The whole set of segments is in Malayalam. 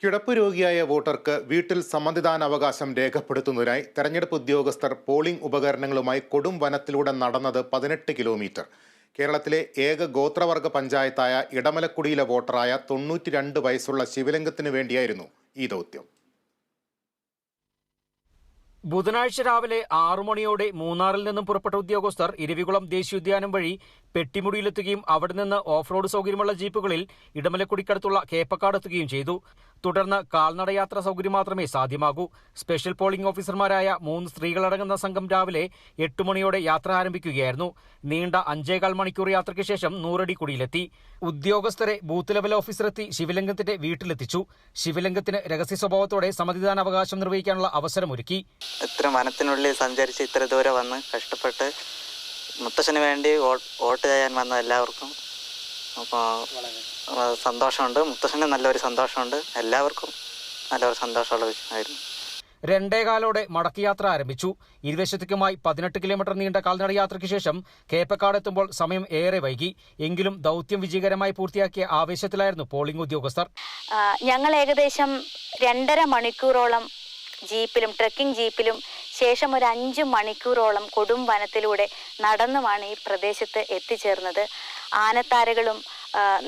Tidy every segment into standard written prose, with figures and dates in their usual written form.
കിടപ്പ് രോഗിയായ വോട്ടർക്ക് വീട്ടിൽ സമ്മതിദാനാവകാശം രേഖപ്പെടുത്തുന്നതിനായി തെരഞ്ഞെടുപ്പ് ഉദ്യോഗസ്ഥർ പോളിംഗ് ഉപകരണങ്ങളുമായി കൊടും വനത്തിലൂടെ നടന്നത് 18 കിലോമീറ്റർ. കേരളത്തിലെ ഏക ഗോത്രവർഗ പഞ്ചായത്തായ ഇടമലക്കുടിയിലെ വോട്ടറായ 92 വയസ്സുള്ള ശിവലിംഗത്തിന് വേണ്ടിയായിരുന്നു ഈ ദൗത്യം. ബുധനാഴ്ച രാവിലെ 6 മണിയോടെ മൂന്നാറിൽ നിന്നും പുറപ്പെട്ട ഉദ്യോഗസ്ഥർ ഇരവികുളം ദേശീയോദ്യാനം വഴി പെട്ടിമുടിയിലെത്തുകയും അവിടെ നിന്ന് ഓഫ് റോഡ് സൗകര്യമുള്ള ജീപ്പുകളിൽ ഇടമലക്കുടിക്കടുത്തുള്ള കേപ്പക്കാട് എത്തുകയും ചെയ്തു. തുടർന്ന് കാൽനടയാത്ര സൗകര്യം മാത്രമേ സാധ്യമാകൂ. സ്പെഷ്യൽ പോളിംഗ് ഓഫീസർമാരായ 3 സ്ത്രീകളടങ്ങുന്ന സംഘം രാവിലെ 8 മണിയോടെ യാത്ര ആരംഭിക്കുകയായിരുന്നു. നീണ്ട 5.25 മണിക്കൂർ യാത്രയ്ക്ക് ശേഷം നൂറടിക്കുടിയിലെത്തി. ഉദ്യോഗസ്ഥരെ ബൂത്ത് ലെവൽ ഓഫീസറെത്തി ശിവലിംഗത്തിന്റെ വീട്ടിലെത്തിച്ചു. ശിവലിംഗത്തിന് രഹസ്യ സ്വഭാവത്തോടെ സമ്മതിദാനാവകാശം നിർവഹിക്കാനുള്ള അവസരമൊരുക്കി. ഇത്ര വനത്തിനുള്ളിൽ സഞ്ചരിച്ച് ഇത്ര ദൂരെ വന്ന് കഷ്ടപ്പെട്ട് മുത്തശ്ശന് വേണ്ടി വോട്ട് ചെയ്യാൻ വന്ന എല്ലാവർക്കും അപ്പോൾ സന്തോഷമുണ്ട്. മുത്തശ്ശന് നല്ലൊരു സന്തോഷമുണ്ട്. എല്ലാവർക്കും നല്ലൊരു സന്തോഷമുള്ള വിഷയമായിരുന്നു. 2:15 മടക്കയാത്ര ആരംഭിച്ചു. ഇരുവശത്തേക്കുമായി 18 കിലോമീറ്റർ നീണ്ട കാൽനടയാത്രയ്ക്ക് ശേഷം കേപ്പക്കാട് എത്തുമ്പോൾ സമയം ഏറെ വൈകി. എങ്കിലും ദൗത്യം വിജയകരമായി പൂർത്തിയാക്കിയ ആവേശത്തിലായിരുന്നു പോളിംഗ് ഉദ്യോഗസ്ഥർ. ഞങ്ങൾ ഏകദേശം 2.5 മണിക്കൂറോളം ജീപ്പിലും ട്രക്കിംഗ് ജീപ്പിലും ശേഷം ഒരു 5 മണിക്കൂറോളം കൊടും വനത്തിലൂടെ നടന്നുമാണ് ഈ പ്രദേശത്ത് എത്തിച്ചേർന്നത്. ആനത്താരകളും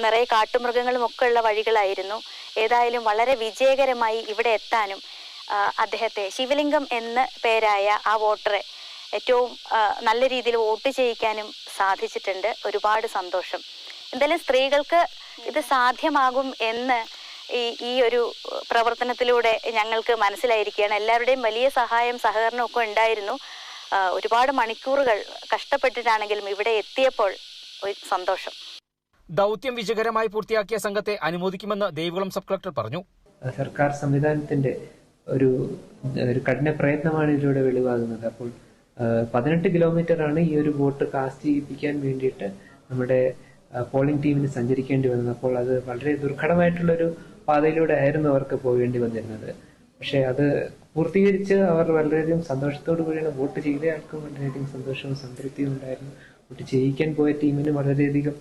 നിറയെ കാട്ടുമൃഗങ്ങളും ഒക്കെ ഉള്ള വഴികളായിരുന്നു. ഏതായാലും വളരെ വിജയകരമായി ഇവിടെ എത്താനും അദ്ദേഹത്തെ ശിവലിംഗം എന്ന പേരായ ആ വോട്ടറെ ഏറ്റവും നല്ല രീതിയിൽ വോട്ട് ചെയ്യിക്കാനും സാധിച്ചിട്ടുണ്ട്. ഒരുപാട് സന്തോഷം. എന്തായാലും സ്ത്രീകൾക്ക് ഇത് സാധ്യമാകും എന്ന് ഈ ഒരു പ്രവർത്തനത്തിലൂടെ ഞങ്ങൾക്ക് മനസ്സിലായിരിക്കുകയാണ്. എല്ലാവരുടെയും വലിയ സഹായം സഹകരണം ഒക്കെ ഉണ്ടായിരുന്നു. ഒരുപാട് മണിക്കൂറുകൾ കഷ്ടപ്പെട്ടിട്ടാണെങ്കിലും ഇവിടെ എത്തിയപ്പോൾ ഒരു സന്തോഷം. ദൗത്യം വിജയകരമായി പൂർത്തിയാക്കിയ സംഘത്തെ അനുമോദിക്കുമെന്ന് ദേവികുളം സബ് കളക്ടർ പറഞ്ഞു. സർക്കാർ സംവിധാനത്തിന്റെ ഒരു കഠിന പ്രയത്നമാണ് ഇതിലൂടെ വെളിവാകുന്നത്. അപ്പോൾ 18 കിലോമീറ്റർ ആണ് ഈ ഒരു വോട്ട് കാസ്റ്റ് ചെയ്യിപ്പിക്കാൻ വേണ്ടിയിട്ട് നമ്മുടെ പോളിംഗ് ടീമിന് സഞ്ചരിക്കേണ്ടി വന്നത്. അപ്പോൾ അത് വളരെ ദുർഘടമായിട്ടുള്ളൊരു പാതയിലൂടെ ആയിരുന്നു അവർക്ക് പോകേണ്ടി വന്നിരുന്നത്. പക്ഷെ അത് പൂർത്തീകരിച്ച് അവർ വളരെയധികം സന്തോഷത്തോടു കൂടിയാണ് വോട്ട് ചെയ്ത ആൾക്കും വളരെയധികം സന്തോഷവും സംതൃപ്തിയും ഉണ്ടായിരുന്നു. വോട്ട് ചെയ്യിക്കാൻ പോയ ടീമിന് വളരെയധികം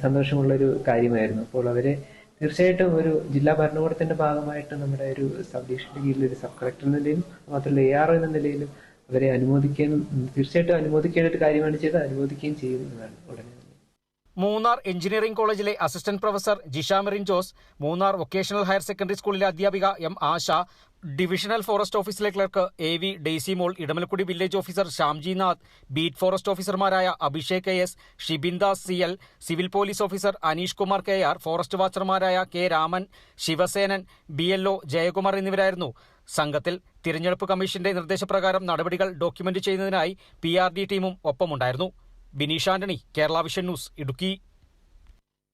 സന്തോഷമുള്ളൊരു കാര്യമായിരുന്നു. അപ്പോൾ അവരെ തീർച്ചയായിട്ടും ഒരു ജില്ലാ ഭരണകൂടത്തിന്റെ ഭാഗമായിട്ട് നമ്മുടെ ഒരു സബ് ഡിവിഷന്റെ കീഴിൽ ഒരു സബ് കളക്ടർ എന്ന നിലയിലും മാത്രമല്ല AR എന്ന നിലയിലും അവരെ തീർച്ചയായിട്ടും അനുമോദിക്കേണ്ട ഒരു കാര്യമാണ് ചെയ്ത് അനുമോദിക്കുകയും ചെയ്യുന്നതാണ് ഉടനെ. മൂന്നാർ എഞ്ചിനീയറിംഗ് കോളേജിലെ assistant professor Jisha Merin Jose, Munnar vocational higher secondary സ്കൂളിലെ അധ്യാപിക M ആശ, ഡിവിഷണൽ ഫോറസ്റ്റ് ഓഫീസിലെ clerk AV Daisy Mol, Edamalakkudi village officer Shyamjinath, beat forest ഓഫീസർമാരായ Abhishek KS, Shibindas CL, civil police officer Aneesh Kumar KR, forest വാച്ചർമാരായ K രാമൻ, ശിവസേനൻ, BLO ജയകുമാർ എന്നിവരായിരുന്നു സംഘത്തിൽ. തിരഞ്ഞെടുപ്പ് കമ്മീഷന്റെ നിർദ്ദേശപ്രകാരം നടപടികൾ ഡോക്യുമെന്റ് ചെയ്യുന്നതിനായി PRD ടീമും ഒപ്പമുണ്ടായിരുന്നു. Bineesh Antony, Kerala vision news, Idukki.